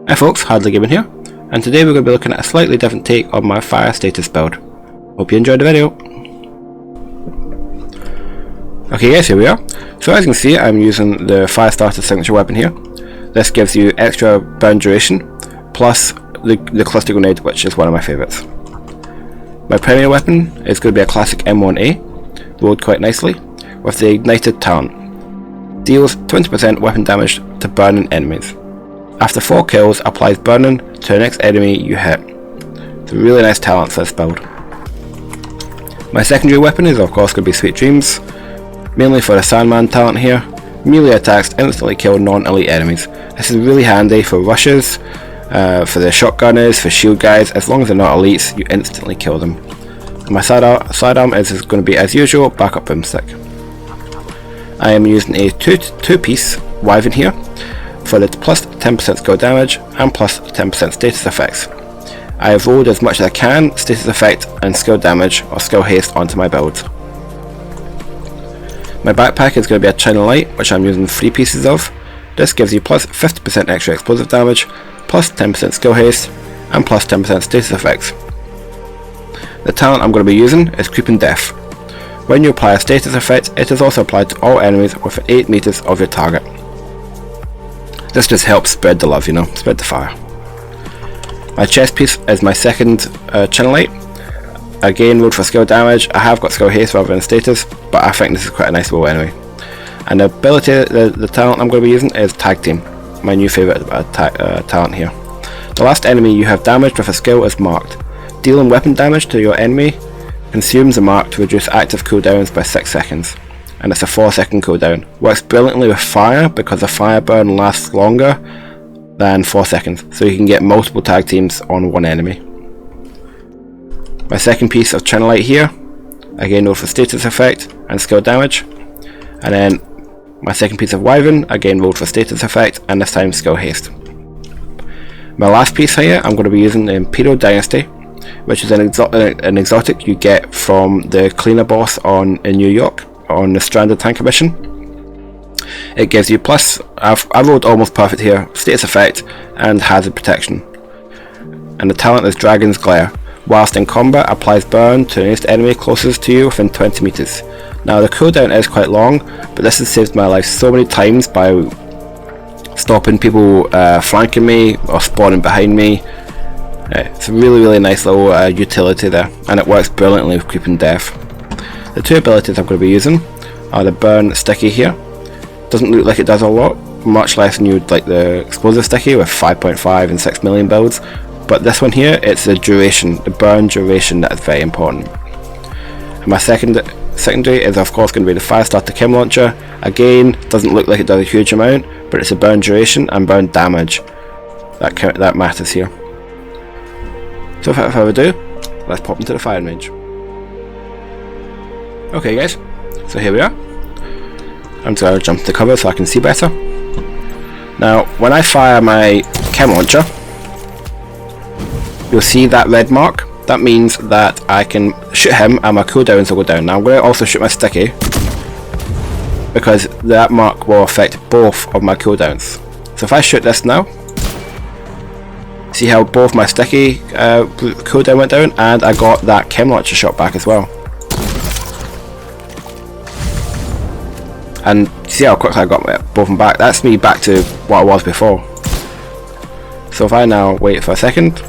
Hi folks, Hardly Given here, and today we're going to be looking at a slightly different take on my fire status build. Hope you enjoyed the video. Okay guys, here we are. So as you can see, I'm using the fire starter signature weapon here. This gives you extra burn duration, plus the cluster grenade, which is one of my favourites. My primary weapon is going to be a classic M1A, rolled quite nicely, with the ignited talent. Deals 20% weapon damage to burning enemies. After 4 kills, applies burning to the next enemy you hit. It's a really nice talent for this build. My secondary weapon is of course going to be Sweet Dreams, mainly for the Sandman talent here. Melee attacks instantly kill non-elite enemies. This is really handy for rushes, for the shotgunners, for shield guys. As long as they're not elites, you instantly kill them. And my sidearm is going to be, as usual, backup boomstick. I am using a two-piece Wyvern here for the plus 10% skill damage and plus 10% status effects. I have rolled as much as I can status effect and skill damage or skill haste onto my build. My backpack is going to be a China Light, which I'm using 3 pieces of. This gives you plus 50% extra explosive damage, plus 10% skill haste, and plus 10% status effects. The talent I'm going to be using is Creeping Death. When you apply a status effect, it is also applied to all enemies within 8 meters of your target. This just helps spread the love, spread the fire. My chest piece is my second China Light. Again, rolled for skill damage. I have got skill haste rather than status, but I think this is quite a nice roll anyway. And the ability, the talent I'm going to be using is Tag Team, my new favourite talent here. The last enemy you have damaged with a skill is marked. Dealing weapon damage to your enemy consumes the mark to reduce active cooldowns by 6 seconds. And it's a 4-second cooldown. Works brilliantly with fire because the fire burn lasts longer than 4 seconds, so you can get multiple tag teams on one enemy. My second piece of China Light here, again rolled for status effect and skill damage. And then my second piece of Wyvern, again rolled for status effect and this time skill haste. My last piece here, I'm going to be using the Imperial Dynasty, which is an exotic you get from the cleaner boss in New York on the Stranded Tanker mission. It gives you plus, I rolled almost perfect here, status effect and hazard protection. And the talent is Dragon's Glare. Whilst in combat, applies burn to the nearest enemy closest to you within 20 meters. Now the cooldown is quite long, but this has saved my life so many times by stopping people flanking me or spawning behind me. It's a really nice little utility there, and it works brilliantly with Creeping Death. The 2 abilities I'm going to be using are the Burn Sticky here. Doesn't look like it does a lot, much less than you'd like the Explosive Sticky with 5.5 and 6 million builds, but this one here, it's the duration, the burn duration that is very important. And my secondary is of course going to be the Firestarter Chem Launcher. Again, doesn't look like it does a huge amount, but it's a burn duration and burn damage that matters here. So without further ado, let's pop into the firing range. Okay guys, so here we are. I'm just going to jump to the cover so I can see better. Now, when I fire my Chem Launcher, you'll see that red mark. That means that I can shoot him and my cooldowns will go down. Now I'm going to also shoot my Sticky, because that mark will affect both of my cooldowns. So if I shoot this now, see how both my Sticky cooldown went down, and I got that Chem Launcher shot back as well. And see how quickly I got both of them back. That's me back to what I was before. So if I now wait for a second,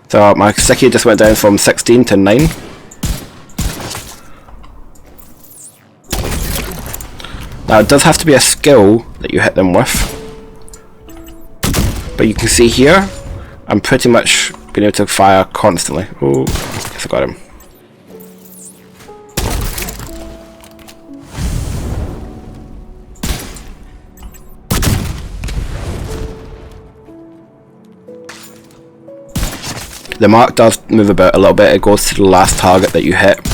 so my Sticky just went down from 16 to 9. Now it does have to be a skill that you hit them with, but you can see here I'm pretty much being able to fire constantly. Oh, I guess I got him. The mark does move about a little bit, it goes to the last target that you hit,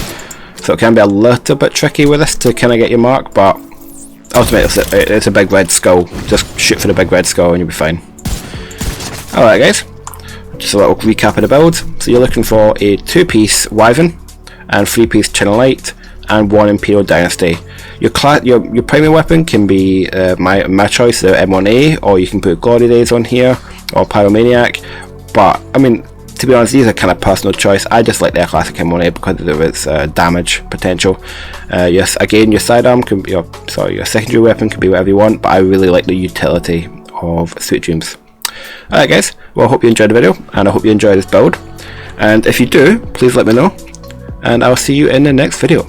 so it can be a little bit tricky with this to kind of get your mark, but ultimately it's a big red skull. Just shoot for the big red skull and you'll be fine. Alright guys, just a little recap of the build. So you're looking for a 2-piece Wyvern and 3-piece China Light, and 1 Imperial Dynasty. Your primary weapon can be my choice, the M1A, or you can put Glory Days on here, or Pyromaniac, but I mean, to be honest, these are kind of personal choice. I just like the classic M1A because of its damage potential. Yes, again, your sidearm can be, your secondary weapon can be whatever you want, but I really like the utility of Sweet Dreams. Alright guys, well I hope you enjoyed the video, and I hope you enjoyed this build, and if you do, please let me know, and I'll see you in the next video.